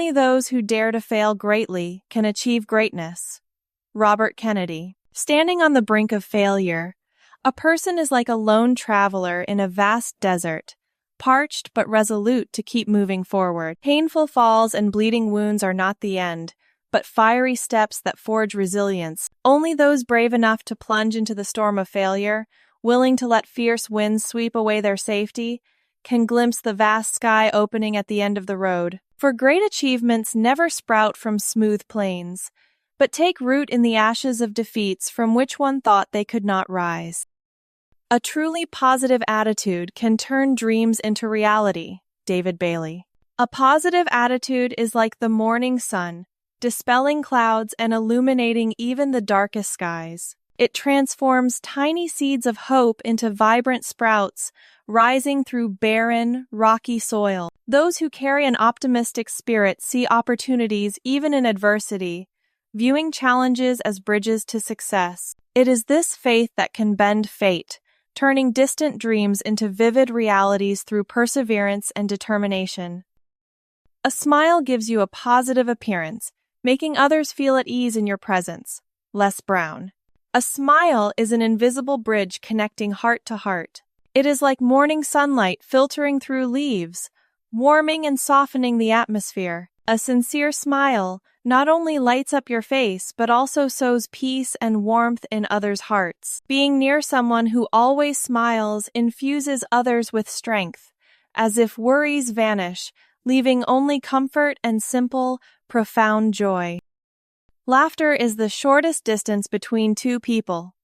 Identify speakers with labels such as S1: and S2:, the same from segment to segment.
S1: Only those who dare to fail greatly can achieve greatness. Robert Kennedy. Standing on the brink of failure, a person is like a lone traveler in a vast desert, parched but resolute to keep moving forward. Painful falls and bleeding wounds are not the end, but fiery steps that forge resilience. Only those brave enough to plunge into the storm of failure, willing to let fierce winds sweep away their safety, can glimpse the vast sky opening at the end of the road. For great achievements never sprout from smooth plains, but take root in the ashes of defeats from which one thought they could not rise. A truly positive attitude can turn dreams into reality. David Bailey. A positive attitude is like the morning sun, dispelling clouds and illuminating even the darkest skies. It transforms tiny seeds of hope into vibrant sprouts, rising through barren, rocky soil. Those who carry an optimistic spirit see opportunities even in adversity, viewing challenges as bridges to success. It is this faith that can bend fate, turning distant dreams into vivid realities through perseverance and determination. A smile gives you a positive appearance, making others feel at ease in your presence. Les Brown. A smile is an invisible bridge connecting heart to heart. It is like morning sunlight filtering through leaves, warming and softening the atmosphere. A sincere smile not only lights up your face but also sows peace and warmth in others' hearts. Being near someone who always smiles infuses others with strength, as if worries vanish, leaving only comfort and simple, profound joy. Laughter is the shortest distance between two people.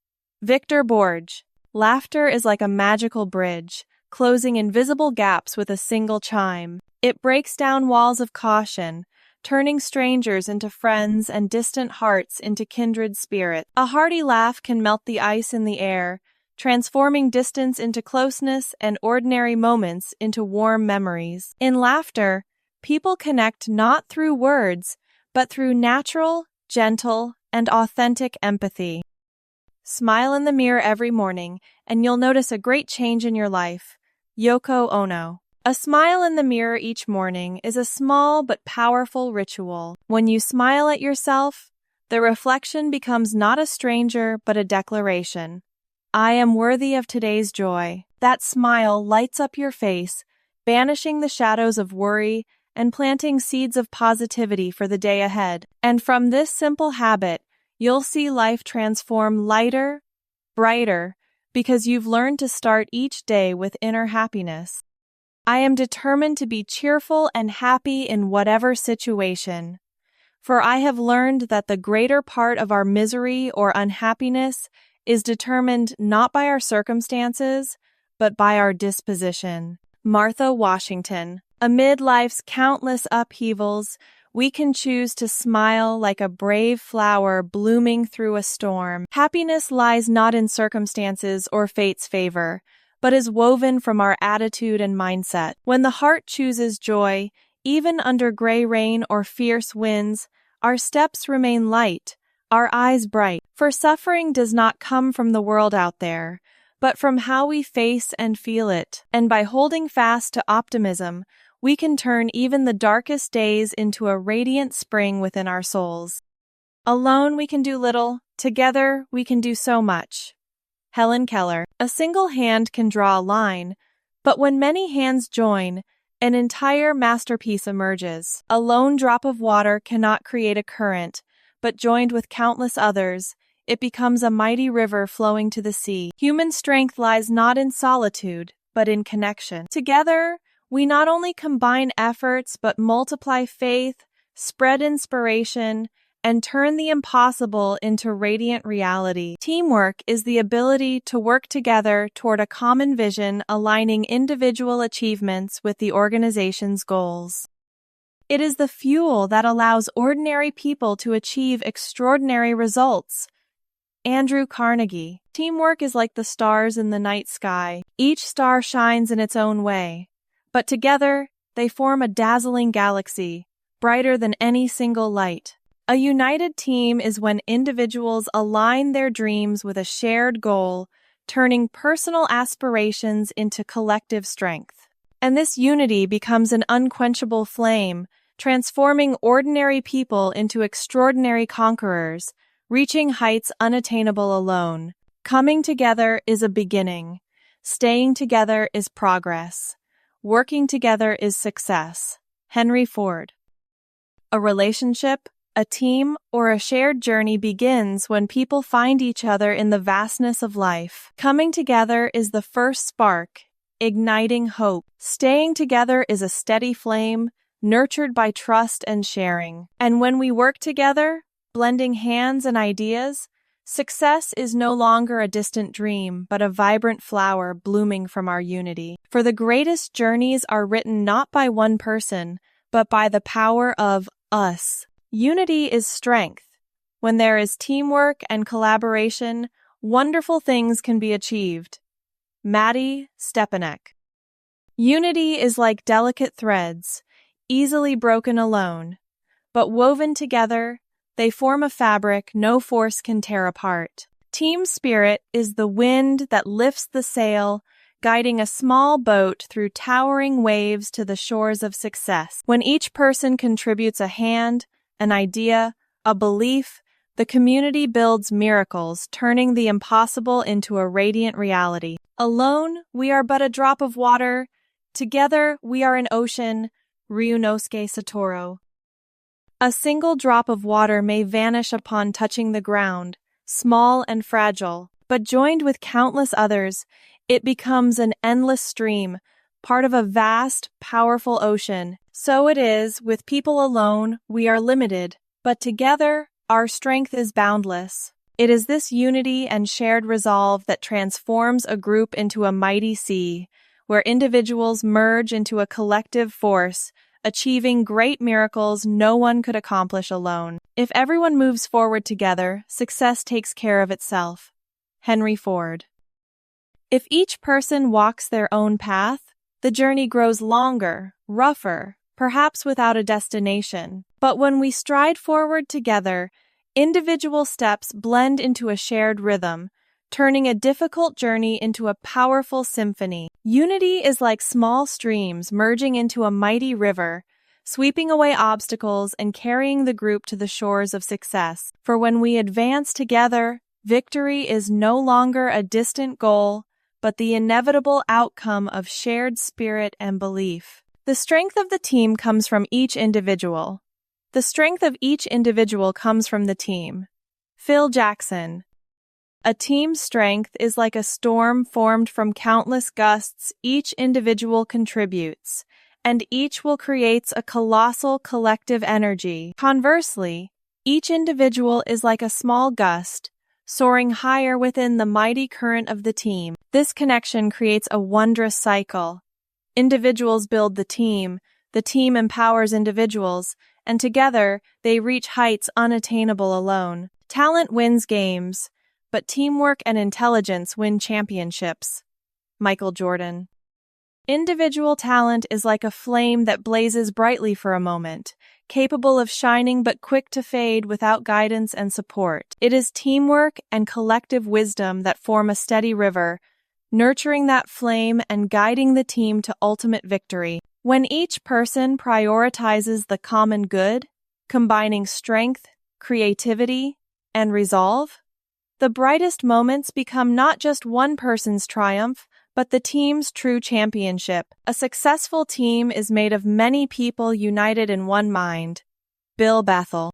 S1: Victor Borge. Laughter is like a magical bridge, closing invisible gaps with a single chime. It breaks down walls of caution, turning strangers into friends and distant hearts into kindred spirits. A hearty laugh can melt the ice in the air, transforming distance into closeness and ordinary moments into warm memories. In laughter, people connect not through words, but through natural, gentle, and authentic empathy. Smile in the mirror every morning, and you'll notice a great change in your life. Yoko Ono. A smile in the mirror each morning is a small but powerful ritual. When you smile at yourself, the reflection becomes not a stranger but a declaration. I am worthy of today's joy. That smile lights up your face, banishing the shadows of worry and planting seeds of positivity for the day ahead. And from this simple habit, you'll see life transform lighter, brighter, because you've learned to start each day with inner happiness. I am determined to be cheerful and happy in whatever situation, for I have learned that the greater part of our misery or unhappiness is determined not by our circumstances, but by our disposition. Martha Washington. Amid life's countless upheavals, we can choose to smile like a brave flower blooming through a storm. Happiness lies not in circumstances or fate's favor, but is woven from our attitude and mindset. When the heart chooses joy, even under gray rain or fierce winds, our steps remain light, our eyes bright. For suffering does not come from the world out there, but from how we face and feel it. And by holding fast to optimism, we can turn even the darkest days into a radiant spring within our souls. Alone we can do little, together we can do so much. Helen Keller. A single hand can draw a line, but when many hands join, an entire masterpiece emerges. A lone drop of water cannot create a current, but joined with countless others, it becomes a mighty river flowing to the sea. Human strength lies not in solitude, but in connection. Together, we not only combine efforts but multiply faith, spread inspiration, and turn the impossible into radiant reality. Teamwork is the ability to work together toward a common vision, aligning individual achievements with the organization's goals. It is the fuel that allows ordinary people to achieve extraordinary results. Andrew Carnegie. Teamwork is like the stars in the night sky. Each star shines in its own way, but together they form a dazzling galaxy, brighter than any single light. A united team is when individuals align their dreams with a shared goal, turning personal aspirations into collective strength. And this unity becomes an unquenchable flame, transforming ordinary people into extraordinary conquerors, reaching heights unattainable alone. Coming together is a beginning. Staying together is progress. Working together is success. Henry Ford. A relationship, a team, or a shared journey begins when people find each other in the vastness of life. Coming together is the first spark, igniting hope. Staying together is a steady flame, nurtured by trust and sharing. And when we work together, blending hands and ideas, success is no longer a distant dream, but a vibrant flower blooming from our unity. For the greatest journeys are written not by one person, but by the power of us. Unity is strength. When there is teamwork and collaboration, wonderful things can be achieved. Mattie Stepanek. Unity is like delicate threads, easily broken alone, but woven together, they form a fabric no force can tear apart. Team spirit is the wind that lifts the sail, guiding a small boat through towering waves to the shores of success. When each person contributes a hand, an idea, a belief, the community builds miracles, turning the impossible into a radiant reality. Alone, we are but a drop of water. Together, we are an ocean. Ryunosuke Satoro. A single drop of water may vanish upon touching the ground, small and fragile, but joined with countless others, it becomes an endless stream, part of a vast, powerful ocean. So it is, with people alone, we are limited, but together, our strength is boundless. It is this unity and shared resolve that transforms a group into a mighty sea, where individuals merge into a collective force, achieving great miracles no one could accomplish alone. If everyone moves forward together, success takes care of itself. Henry Ford. If each person walks their own path, the journey grows longer, rougher, perhaps without a destination. But when we stride forward together, individual steps blend into a shared rhythm, turning a difficult journey into a powerful symphony. Unity is like small streams merging into a mighty river, sweeping away obstacles and carrying the group to the shores of success. For when we advance together, victory is no longer a distant goal, but the inevitable outcome of shared spirit and belief. The strength of the team comes from each individual. The strength of each individual comes from the team. Phil Jackson. A team's strength is like a storm formed from countless gusts each individual contributes, and each will create a colossal collective energy. Conversely, each individual is like a small gust, soaring higher within the mighty current of the team. This connection creates a wondrous cycle. Individuals build the team empowers individuals, and together they reach heights unattainable alone. Talent wins games, but teamwork and intelligence win championships. Michael Jordan. Individual talent is like a flame that blazes brightly for a moment, capable of shining but quick to fade without guidance and support. It is teamwork and collective wisdom that form a steady river, nurturing that flame and guiding the team to ultimate victory. When each person prioritizes the common good, combining strength, creativity, and resolve, the brightest moments become not just one person's triumph, but the team's true championship. A successful team is made of many people united in one mind. Bethel.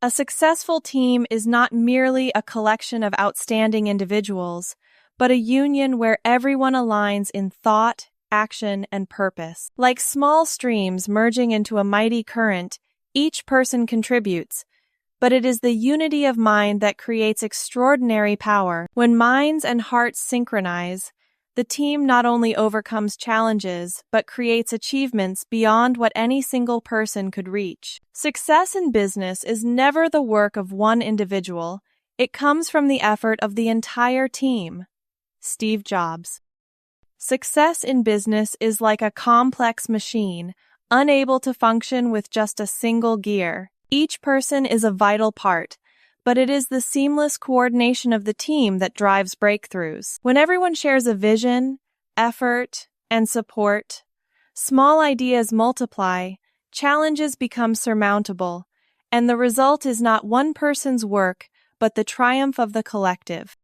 S1: A successful team is not merely a collection of outstanding individuals, but a union where everyone aligns in thought, action, and purpose. Like small streams merging into a mighty current, each person contributes, but it is the unity of mind that creates extraordinary power. When minds and hearts synchronize, the team not only overcomes challenges, but creates achievements beyond what any single person could reach. Success in business is never the work of one individual. It comes from the effort of the entire team. Steve Jobs. Success in business is like a complex machine, unable to function with just a single gear. Each person is a vital part, but it is the seamless coordination of the team that drives breakthroughs. When everyone shares a vision, effort, and support, small ideas multiply, challenges become surmountable, and the result is not one person's work, but the triumph of the collective.